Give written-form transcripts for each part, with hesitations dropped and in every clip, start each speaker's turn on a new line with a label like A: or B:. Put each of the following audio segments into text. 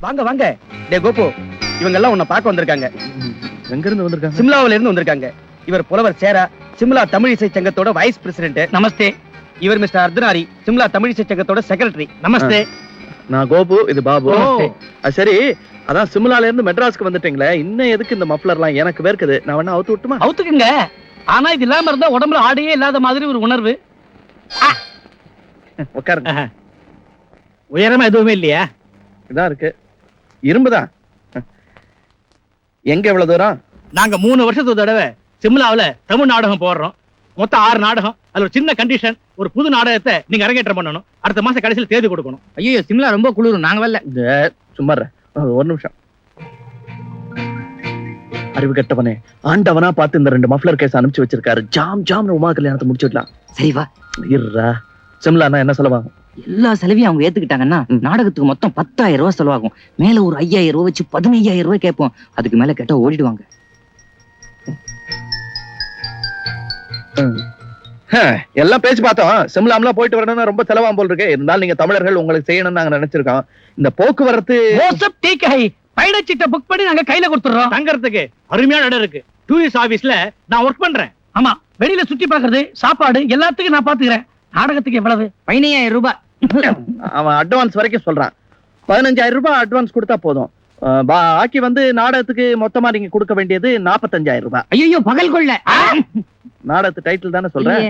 A: வாங்க வாங்க. டே கோபு, இவங்க எல்லாம் உன்னை பார்க்க வந்திருக்காங்க.
B: எங்க இருந்து வந்திருக்காங்க?
A: சிம்லாவில இருந்து வந்திருக்காங்க. இவர் புலவர் சேரா, சிம்லா தமிழ் இசை சங்கத்தோட வைஸ் பிரசிடென்ட். நமஸ்தே. இவர் மிஸ்டர் அர்தனாரி, சிம்லா தமிழ் இசை சங்கத்தோட செக்ரட்டரி. நமஸ்தே.
B: நான் கோபு, இது பாபு. சரி, அதான் சிம்லால இருந்து மெட்ராஸ்க்கு வந்துட்டீங்களே, இன்னும் எதுக்கு இந்த மஃப்ளர்லாம்? எனக்கு வேர்க்குது, நான் வேணா அவுத்து விட்டுமா?
A: அவுத்துக்குங்க. ஆனா இது இல்லாம இருந்தா உடம்புல ஆடையே இல்லாத மாதிரி ஒரு உணர்வு.
B: உட்காருங்க.
A: உயரமா எதுவுமே இல்லையா?
B: இதான் இருக்கு, இரும்புதான். எங்க எவ்வளவு தூரம்?
A: நாங்க 3 வருஷத்துக்கு தடவை சிம்லாவில தமிழ் நாடகம் போடுறோம். மொத்தம் 6 நாடகம். அதுல ஒரு சின்ன கண்டிஷன், ஒரு புது நாடகத்தை நீங்க அரங்கேற்றம் பண்ணணும். அடுத்த மாசம் கடைசியில் தேதி கொடுக்கணும். ஐயோ, சிம்லா ரொம்ப குளிரும், நாங்க வரல.
B: சும்மா ஒரு நிமிஷம். அறிவு கெட்டவனே, ஆண்டவனா பார்த்து இந்த 2 மஃப்ளர் கேஸ் அனுப்பிச்சு வச்சிருக்காரு. ஜாம் ஜாம்னு உமா கல்யாணத்தை முடிச்சுடலாம்.
C: சரி வா.
B: இருடா. சிம்லானா என்ன செலவாகும்?
C: எல்லா செலவையும் அவங்க ஏத்துக்கிட்டாங்கன்னா நாடகத்துக்கு மொத்தம் 10,000 ரூபாய் செலவாகும். மேல ஒரு 5,000 ரூபாய் வச்சு 15,000 ரூபாய் கேட்போம். அதுக்கு மேல கேட்டா ஓடிடுவாங்க.
B: எல்லாம் பேசி பார்த்தோம். சிம்லாம்லாம் போயிட்டு வரணும்னா ரொம்ப செலவாகும் போல் இருக்கு. இருந்தாலும் நீங்க தமிழர்கள் உங்களுக்கு செய்யணும்னு நாங்க நினைச்சிருக்கோம். இந்த போக்குவரத்து
A: பயணச்சீட்டை புக் பண்ணி நாங்க கையில கொடுத்துறோம். தங்கறதுக்கு அருமையான இடம் இருக்கு. டூரிஸ்ட் ஆபீஸ்ல நான் ஒர்க் பண்றேன். ஆமா, வெளியில சுத்தி பாக்குறது, சாப்பாடு எல்லாத்துக்கும் நான் பாத்துக்கிறேன். நாடகத்துக்கு எவ்வளவு? 15,000 ரூபாய்.
B: அவன் அட்வான்ஸ் வரைக்கும் சொல்றான். 15,000 ரூபாய் அட்வான்ஸ் கொடுத்தா போதும். பாக்கி வந்து நாடகத்துக்கு மொத்தமா நீங்க கொடுக்க வேண்டியது 45,000 ரூபாய்.
C: ஐயோ, பகல் கொள்ள.
B: நாடகத்து டைட்டில் தானே சொல்றேன்?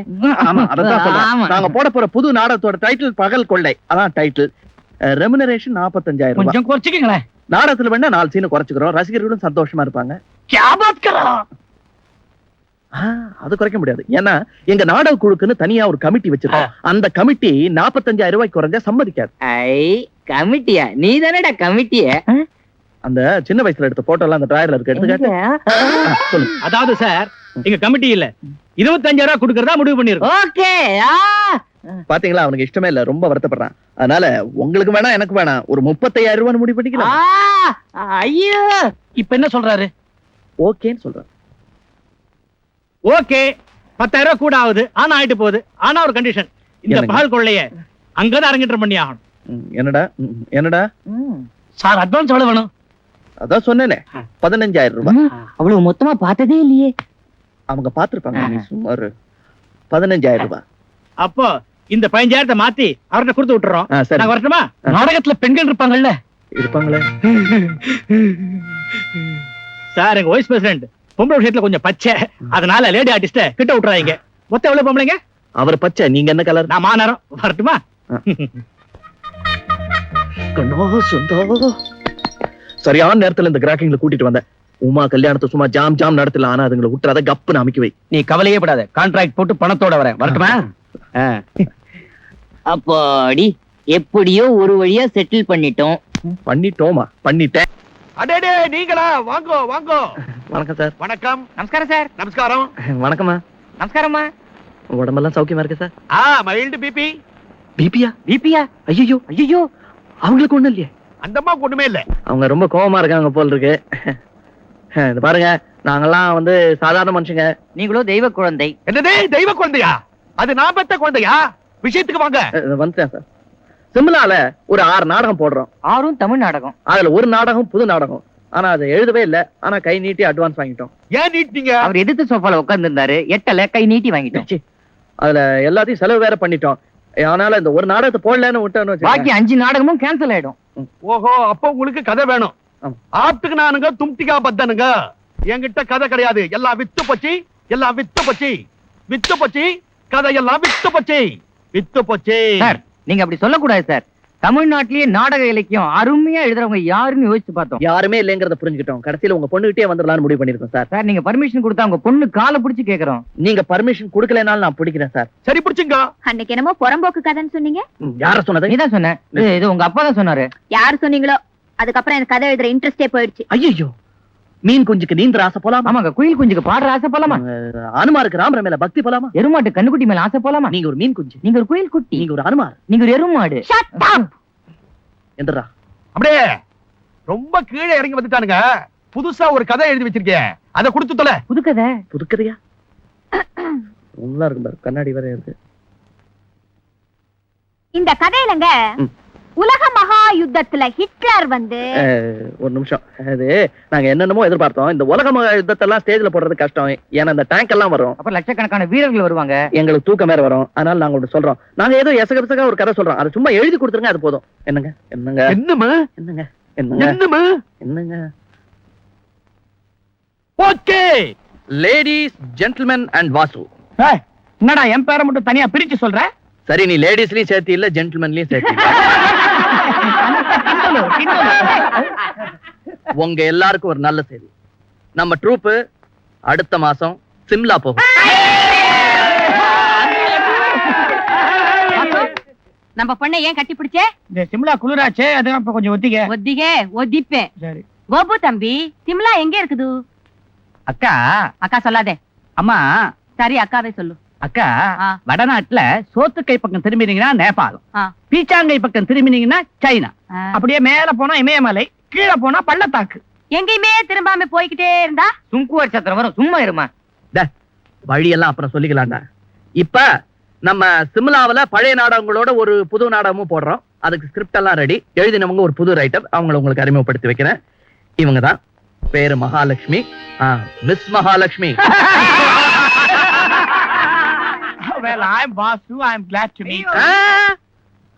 B: ஆமா, அதான் சொல்றேன். நாங்க போட போற புது நாடகத்தோட டைட்டில் பகல் கொள்ளை. அதான் டைட்டில். ரெமுனரேஷன் 45,000 ரூபாய்.
A: கொஞ்சம் குறைச்சிக்கங்களேன்.
B: நாடகத்துல வேணா 4 சீனை குறைச்சுக்கிறோம். ரசிகர்களும் சந்தோஷமா இருப்பாங்க. அது குறைக்க முடியாது. ஏன்னா எங்க நாடக குழுக்குன்னு தனியா ஒரு கமிட்டி வச்சிருக்கோம். அந்த கமிட்டி 45,000 ரூபாய்க்கு குறைஞ்சா சம்மதிக்காது.
C: கமிட்டியா? நீ தானடா கமிட்டிய?
B: அந்த சின்ன வயசுல எடுத்த போட்டோ எல்லாம் அந்த டிராயர்ல இருக்கு, எடுத்துக்காட்டு. சொல்லுங்க.
A: அதாவது சார், எங்க கமிட்டி இல்ல 25,000 ரூபாய் கொடுக்கறதா முடிவு பண்ணிருக்கோம்.
C: ஓகே.
B: பாத்தீங்களா, அவனுக்கு இஷ்டமே இல்ல, ரொம்ப வருத்தப்படுறான். அதனால உங்களுக்கு வேணா எனக்கு வேணா ஒரு 35,000 ரூபாய் முடிவு பண்ணிக்கலாம்.
C: ஐயோ,
A: இப்ப என்ன சொல்றாரு?
B: ஓகேன்னு சொல்றாரு.
A: ஓகே, 10,000 ரூபாய் கூட ஆகுது. ஆனா ஆயிட்டு போகுது. ஆனா ஒரு கண்டிஷன், இந்த பகல் கொள்ளைய அங்கதான் அரங்கேற்றம் பண்ணி ஆகணும்.
B: என்னடா என்னடா
A: சார், அட்வான்ஸ் எவ்வளவு வேணும்?
B: அதான் சொன்னேனே, 15,000 ரூபாய்.
C: அவ்வளவு மொத்தமா பார்த்ததே இல்லையே.
B: அவங்க பாத்துருப்பாங்க. சுமார் 15,000 ரூபாய்.
A: அப்போ இந்த 15,000 மாத்தி அவர்கிட்ட கொடுத்து விட்டுறோம். நாங்க வரட்டுமா? நாடகத்துல பெண்கள் இருப்பாங்கல்ல?
B: இருப்பாங்களே
A: சார். எங்க வைஸ் பிரசிடென்ட் பொம்பளை விஷயத்துல கொஞ்சம் பச்சை. அதனால லேடி ஆர்டிஸ்ட கிட்ட விட்டுறாங்க. மொத்தம் எவ்வளவு பொம்பளைங்க?
B: அவர் பச்சை, நீங்க என்ன கலர்?
A: நான் மாநரம். வரட்டுமா?
B: சரியான நேரத்துல இந்த கிராக்கிங்ல கூட்டிட்டு வந்தேன். உமா கல்யாணத்தை சும்மா ஜாம் ஜாம் நடத்தல. ஆனா அதுங்களை விட்டுறாத, கப்புன்னு அமைக்க வை.
A: நீ கவலையே படாத, கான்ட்ராக்ட் போட்டு பணத்தோட வரேன். வரட்டுமா?
C: அப்பாடி, எப்படியோ ஒரு வழியா செட்டில் பண்ணிட்டோம்.
B: பண்ணிட்டோமா? பண்ணிட்டேன்.
A: அடடே, நீங்களா? வாங்கோ வாங்கோ.
B: வணக்கம் சார்.
A: வணக்கம். நமஸ்காரம் சார். நமஸ்காரம்.
B: வணக்கம்மா.
C: நமஸ்காரம்மா.
B: உடம்பெல்லாம் சௌக்கியமா இருக்கு சார்?
A: Mild BP.
B: பிபியா?
C: பிபியா?
B: ஐயோ
C: ஐயோ,
B: அவங்களுக்கு ஒண்ணும் இல்லையே.
A: அந்தம்மா ஒண்ணுமே இல்ல.
B: அவங்க ரொம்ப கோவமா இருக்காங்க போல் இருக்கு. இது பாருங்க, நாங்கெல்லாம் வந்து சாதாரண மனுஷங்க.
C: நீங்களோ தெய்வ குழந்தை.
A: என்னதே தெய்வ குழந்தையா? அது நான் பெத்த குழந்தையா? விஷயத்துக்கு வாங்க.
B: வந்துட்டேன் சார். சிம்லால ஒரு 6 நாடகம் போடுறோம்.
C: 6ம் தமிழ் நாடகம்.
B: அதுல ஒரு நாடகம் புது நாடகம். ஆனா அதை எழுதவே இல்ல. ஆனா கை நீட்டி அட்வான்ஸ் வாங்கிட்டோம்.
A: ஏன் நீட்டிங்க?
C: அவர் எதிர்த்து சோஃபால உட்கார்ந்து இருந்தாரு. எட்டல கை நீட்டி வாங்கிட்டோம்.
B: அதுல எல்லாத்தையும் செலவு வேற பண்ணிட்டோம். ஆனால இந்த ஒரு நாடகத்தை போடலன்னு விட்டோன்னு
C: பாக்கி 5 நாடகமும் கேன்சல் ஆயிடும்.
A: ஓஹோ, அப்ப உங்களுக்கு கதை வேணும். ஆத்துக்கு நானுங்க தும்திகா பத்தனுங்க. என்கிட்ட கதை கிடையாது. எல்லாம் வித்து போச்சு. எல்லாம் வித்து போச்சு. வித்து போச்சு. கதை எல்லாம் வித்து போச்சு. வித்து போச்சு.
C: சார், நீங்க அப்படி சொல்லக்கூடாது சார். தமிழ்நாட்டிலேயே நாடக இலக்கியம் அருமையா எழுதுறவங்க யாருன்னு யோசிச்சு பார்த்தோம்.
B: யாருமே இல்லைங்கிறத புரிஞ்சுக்கிட்டோம். கடைசியில உங்க பொண்ணுகிட்டே வந்துடலாம்னு முடிவு பண்ணிருக்கோம் சார்.
C: சார், நீங்க பர்மிஷன் கொடுத்தா உங்க பொண்ணு காலை பிடிச்சு கேக்குறோம்.
B: நீங்க பர்மிஷன் கொடுக்கலனாலும் நான் பிடிக்கிறேன் சார்.
A: சரி, பிடிச்சுங்க.
D: அன்னைக்கு என்னமோ புறம்போக்கு கதைன்னு சொன்னீங்க.
B: யார சொன்னது?
C: நீதான் சொன்ன. இது உங்க அப்பா தான் சொன்னாரு.
D: யாரு சொன்னீங்களோ, அதுக்கப்புறம் எனக்கு கதை எழுதுற இன்ட்ரெஸ்டே போயிடுச்சு.
B: ஐயோ, மீன் குஞ்சுக்கு நீந்திர ஆசை போலாமா?
C: ஆமாங்க, குயில் குஞ்சுக்கு பாடுற ஆசை போலாமா?
B: அனுமாருக்கு ராமர மேல பக்தி போலாமா?
C: எருமாட்டு கண்ணுக்குட்டி மேல ஆசை போலாமா?
B: நீங்க ஒரு மீன் குஞ்சு,
C: நீங்க ஒரு குயில் குட்டி,
B: நீங்க ஒரு அனுமார்,
C: நீங்க ஒரு எருமாடு.
B: எந்தரா
A: அப்படியே ரொம்ப கீழே இறங்கி வந்துட்டானுங்க. புதுசா ஒரு கதை எழுதி வச்சிருக்கேன், அதை கொடுத்து தொலை.
C: புதுக்கதை?
B: புதுக்கதையா? நல்லா இருக்கு பாரு, கண்ணாடி வேற இருக்கு.
D: இந்த கதையிலங்க உலக மகா யுத்தத்துல ஹிட்லர் வந்து
B: ஒரு நிமிஷம். அது நாங்க என்னென்னமோ எதிர்பார்த்தோம். இந்த உலக மகா யுத்தத்தெல்லாம் ஸ்டேஜ்ல போடுறது கஷ்டம். ஏன்னா இந்த டேங்க் எல்லாம் வரும்,
C: அப்புறம் லட்சக்கணக்கான வீரர்கள் வருவாங்க,
B: எங்களுக்கு தூக்கம் வேற வரும். அதனால நாங்க ஒன்று சொல்றோம். நாங்க ஏதோ எசகசகா ஒரு கதை சொல்றோம். அதை சும்மா எழுதி கொடுத்துருங்க, அது போதும். என்னங்க என்னங்க
A: என்னமா
B: என்னங்க என்னங்க
A: என்னமா
B: என்னங்க
A: okay.
B: Ladies gentlemen and Vasu.
E: என்னடா என் பேரை மட்டும் தனியா பிரிச்சு சொல்ற?
B: சரி, நீ லேடிஸ்லயும் சேர்த்தி இல்ல, ஜென்டில்மேன்லயும் சேர்த்தி இல்ல. உங்க எல்லாருக்கும் ஒரு நல்ல செய்தி. நம்ம ட்ரூப் அடுத்த மாசம் சிம்லா போகும்.
F: நம்ம பொண்ணை ஏன் கட்டி பிடிச்சே?
E: இந்த சிம்லா குளிராச்சே, அதான் இப்ப கொஞ்சம்
F: ஒத்திப்பேன்.
E: சரி.
F: கோபு தம்பி, சிம்லா எங்க இருக்குது?
C: அக்கா
F: அக்கா சொல்லாதே.
C: அம்மா
F: சரி, அக்காவே சொல்லு.
C: அக்கா
F: ஆ.
C: வடநாட்டுல சோத்துக்கை பக்கம் திரும்பினீங்கன்னா நேபாளம்,
F: ஆ.
C: பீச்சாங்கை பக்கம் திரும்பினீங்கன்னா சைனா,
E: அப்படியே மேல போனா இமயமலை, கீழே போனா பள்ளத்தாக்கு.
F: எங்கேயுமே திரும்பாம போய்கிட்டே இருந்தா
C: சுங்குவர் சத்திரம் வரும். சும்மா இருமா.
B: வழியெல்லாம் அப்புறம் சொல்லிக்கலாம்டா. இப்ப நம்ம சிம்லாவுல பழைய நாடகங்களோட ஒரு புது நாடகமும் போடுறோம். அதுக்கு ஸ்கிரிப்ட் எல்லாம் ரெடி. எழுதினவங்க ஒரு புது ரைட்டர், அவங்களை உங்களுக்கு அறிமுகப்படுத்தி வைக்கிறேன். இவங்க தான். பேரு Mahalakshmi, miss Mahalakshmi.
E: Well, I'm Vasu. I'm glad to meet you.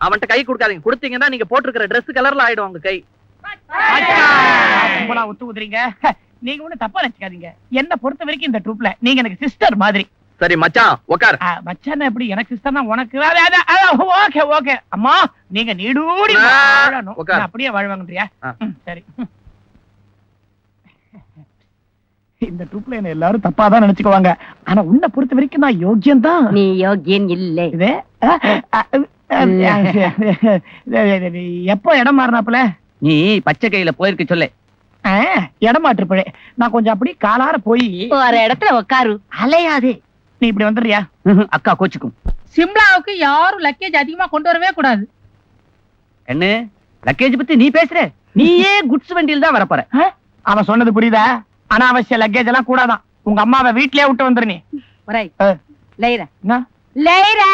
B: அவன்கிட்ட கை கொடுக்காதீங்க. கொடுத்தீங்கன்னா நீங்க போட்டிருக்கிற Dress கலர்ல ஆயிடும் உங்க கை.
E: ரொம்ப ஒத்து ஊதுறீங்க. நீங்க ஒண்ணு தப்பா நினைச்சுக்காதீங்க. என்ன பொறுத்த வரைக்கும் இந்த ட்ரூப்ல நீங்க எனக்கு சிஸ்டர் மாதிரி.
B: சரி மச்சான், உட்கார்.
E: மச்சான் எப்படி எனக்கு சிஸ்டர்னா உனக்கு? Okay okay. அம்மா நீங்க நீடூடி வாழணும்.
B: உட்கார்.
E: நான் அப்படியே வாழ்வாங்கன்றியா? சரி. இந்த ட்ரூப்ல என்ன எல்லாரும் தப்பா தான் நினைச்சுக்குவாங்க. ஆனா உன்னை பொறுத்த வரைக்கும் நான் யோக்கியம் தான்.
F: நீ யோகியன் இல்லை.
E: இது எப்போ இடம் மாறினாப்புல?
C: நீ பச்சை கையில போயிருக்கு சொல்லு.
E: இடம் மாற்றுப்பழே. நான் கொஞ்சம் அப்படி காலார போய்
F: ஒரு இடத்துல உட்காரு.
E: அலையாது. நீ இப்படி வந்துடுறியா?
C: அக்கா கோச்சுக்கும்.
F: சிம்லாவுக்கு யாரும் லக்கேஜ் அதிகமா கொண்டு வரவே கூடாது.
C: என்ன லக்கேஜ் பத்தி நீ பேசுற? நீயே குட்ஸ் வண்டியில் தான் வரப்போற.
E: அவன் சொன்னது புரியுதா? அனாவசிய லக்கேஜ் எல்லாம் கூடாதான். உங்க அம்மாவை வீட்லயே விட்டு வந்துரு. நீ
F: లేరా
E: என்ன?
F: లేరా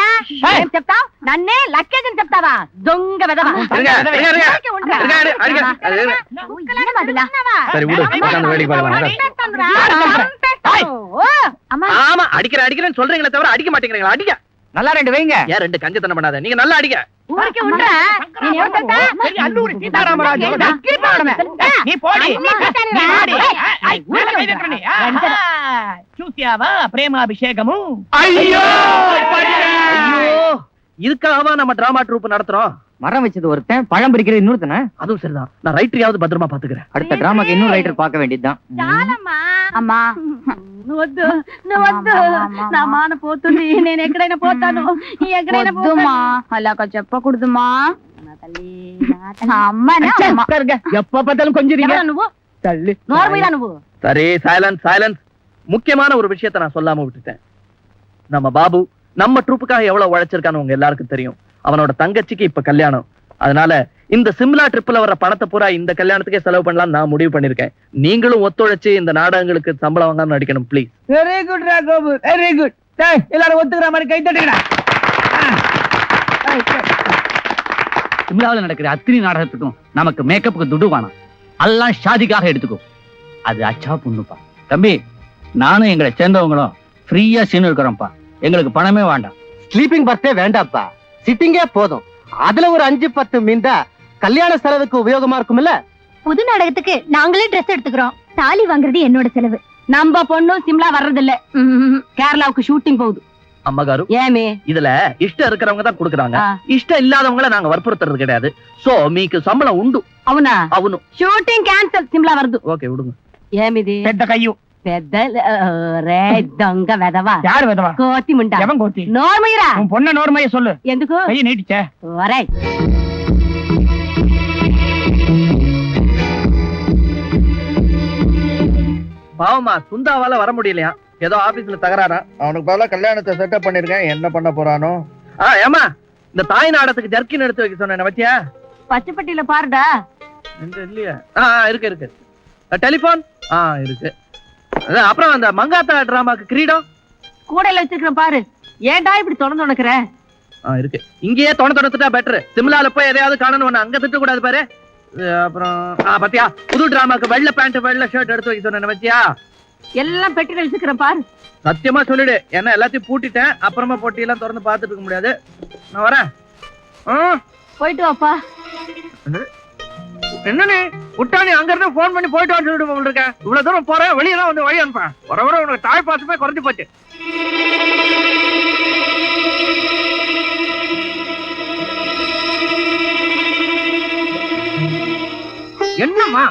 F: ఏం చెప్తావ్? నన్నే లక్కేజ్ అని చెప్తావా? దొంగ వెదవా.
B: சரி விடு, உட்கார்ந்து வேடிக்கை பார்க்கலாம். ஆமா, அடிக்கிறேன்னு சொல்றீங்களே தவிர அடிக்க மாட்டேங்கிறீங்களா? அடிக்க
C: நல்லா ரெண்டு வைங்க.
B: ஏன் ரெண்டு கஞ்சத்தனம் பண்ணாத. நீங்க நல்லா அடிக்க.
F: ఊరికి ఉండరా? నేను ఏం చెప్తా?
E: சரி, அல்லூரி சீதாராமராஜு. நீ போடி. చూసావా ప్రేమాభిషేకము?
B: ஐயோ, இதுக்காகவா நம்ம டிராமா ட்ரூப் நடத்துறோம்?
C: மரம் வச்சது ஒருத்தன், பழம் பறிக்கிறது இன்னொருத்தன.
B: அதுவும் சரிதான். நான் ரைட்டரையாவது பத்திரமா பாத்துக்கிறேன்.
C: அடுத்த டிராமாக்கு இன்னொரு ரைட்டர் பார்க்க வேண்டியதுதான்.
F: అమ్మా నువ్వొద్దు నా మాన పోతుంది. నేను ఎక్కడైనా పోతాను. వద్దుమా, అలాగా చెప్పకూడదుమా.
E: எப்ப பார்த்தாலும் கொஞ்சம்
F: నువ్వు
E: தள்ளி
F: నోర్మీరా నువ్వు.
B: சரி, சைலன்ஸ். முக்கியமான ஒரு விஷயத்தை நான் சொல்லாம விட்டுட்டேன். நம்ம பாபு நம்ம ட்ரூப்புக்காக எவ்வளவு உழைச்சிருக்கான்னு உங்க எல்லாருக்கும் தெரியும். அவனோட தங்கச்சிக்கு இப்ப கல்யாணம். அதனால இந்த சிம்லா ட்ரிப்ல வர்ற பணத்தை பூரா இந்த கல்யாணத்துக்கே செலவு பண்ணலாம் நான் முடிவு பண்ணிருக்கேன். நீங்களும் ஒத்துழைச்சு இந்த நாடகங்களுக்கு சம்பளம் வாங்காம நடிக்கணும் ப்ளீஸ்.
E: வெரி குட் ராகோபு, வெரி குட். எல்லாரும் ஒத்துக்கிற மாதிரி கை தட்டுங்கடா.
C: சிம்லாவில் நடக்கிற அத்தனை நாடகத்துக்கும் நமக்கு மேக்கப்புக்கு துடு வேணாம். எல்லாம் ஷாதிக்காக எடுத்துக்கோ. அது அச்சா புண்ணுப்பா. தம்பி, நானும் எங்களை சேர்ந்தவங்களும் ஃப்ரீயா சீன் இருக்கிறோம்ப்பா. எங்களுக்கு பணமே வேண்டாம்.
G: ஸ்லீப்பிங் பர்த்தே வேண்டாப்பா, சிட்டிங்கே போதும். அதுல ஒரு 5-10 மீந்தா கல்யாண செலவுக்கு உபயோகமா இருக்கும் இல்ல?
D: புது நாடகத்துக்கு நாங்களே ட்ரெஸ் எடுத்துக்கிறோம். தாலி வாங்குறது என்னோட செலவு.
F: நம்ம பொண்ணும் சிம்லா வர்றதில்ல. கேரளாவுக்கு ஷூட்டிங் போகுது.
B: அம்மகாரு,
F: ஏமே
B: இதுல இஷ்டம் இருக்கிறவங்க தான் கொடுக்குறாங்க. இஷ்டம் இல்லாதவங்கள நாங்க வற்புறுத்துறது கிடையாது. சோ మీకు சம்பளம் உண்டு.
F: అవునా?
B: అవును.
F: Shooting cancel. సిమ్లా వరదు.
B: ఓకే విడుங்க.
F: ఏమిది?
E: పెద్ద కయ్యు.
F: పెద్ద రే దొంగ వెదవా.
E: யார் வெதவா?
F: కోతి ముండా.
E: எவன் கோத்தி?
F: నోర్మయ్యరా.
E: உன் பொண்ண நோர்மைய சொல்லு.
F: ఎందుకు?
E: கையை நீட்டிச்சே.
F: ఒరేయ్,
B: பாவமா சுந்தாவால வர முடியலையா? ஏதோ ஆபீஸ்ல தகராறா. அவனுக்கு பதிலா கல்யாணத்தை செட்டப் பண்ணிருக்கேன். என்ன பண்ண போறானோ? ஏமா, இந்த தாய் நாடத்துக்கு ஜர்க்கின் எடுத்து வைக்க சொன்னேன் பத்தியா?
F: பச்சைப்பட்டியில பாருடா.
B: இல்லையா? இருக்கு. டெலிபோன் இருக்கு. அப்புறம் அந்த மங்காத்தா டிராமாக்கு கிரீடம்
F: கூடையில வச்சிருக்கிறேன் பாரு. ஏன்டா இப்படி தொடர்ந்து உனக்குற?
B: இருக்கு. இங்கேயே தொணத்துட்டா பெட்டர். சிம்லால போய் எதையாவது காணணும், அங்க திட்ட கூடாது பாரு. அப்புறம் பாத்தியா, புது டிராமாக்கு வெள்ளை பேண்ட் வெள்ளை ஷர்ட் எடுத்து வைக்க சொன்ன பத்தியா?
F: எல்லாம் பெட்டி வச்சுக்கிறேன் பாரு.
B: சத்தியமா சொல்லிடு, ஏன்னா எல்லாத்தையும் பூட்டிட்டேன். அப்புறமா பொட்டியெல்லாம் திறந்து பார்த்துட்டு இருக்க முடியாது. நான் வரேன்.
F: போயிட்டு வாப்பா.
B: என்னன்னு விட்டா நீ அங்க இருந்து போன் பண்ணி போயிட்டு வந்து சொல்லிட்டு போல் இருக்கேன். இவ்வளவு தூரம் போறேன், வெளியெல்லாம் வந்து வழி அனுப்பேன். வர வர உனக்கு தாய் பாசமே குறைஞ்சு போச்சு. என்னம்மா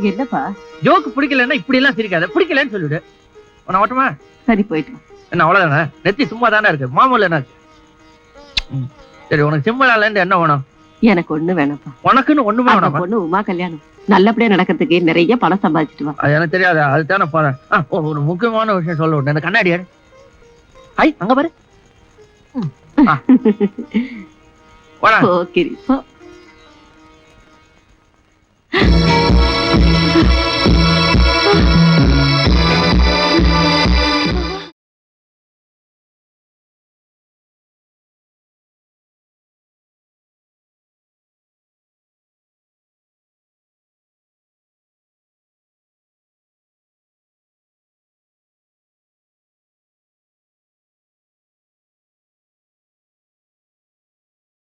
F: என்னப்பா?
B: ஜோக்கு பிடிக்கலன்னா இப்படி எல்லாம் சிரிக்காத. பிடிக்கலன்னு சொல்லிடு. உன்னை ஓட்டமா?
F: சரி போயிட்டு.
B: என்ன அவ்வளவுதானே? நெத்தி சும்மா தானே இருக்கு, மாமூல் என்ன இருக்கு? சரி, உனக்கு சிம்பிளால இருந்து என்ன வேணும்?
F: எனக்கு ஒண்ணு வேணப்பா.
B: உனக்குன்னு ஒண்ணுமே வேணும்.
F: பொண்ணு உமா கல்யாணம் நல்லபடியா நடக்கிறதுக்கு நிறைய பணம் சம்பாதிச்சுட்டு வா.
B: அது எனக்கு தெரியாது, அதுதானே போறேன். ஒரு முக்கியமான விஷயம் சொல்ல விட்டேன். இந்த கண்ணாடி ஐ அங்க பாரு.
F: ஓகே.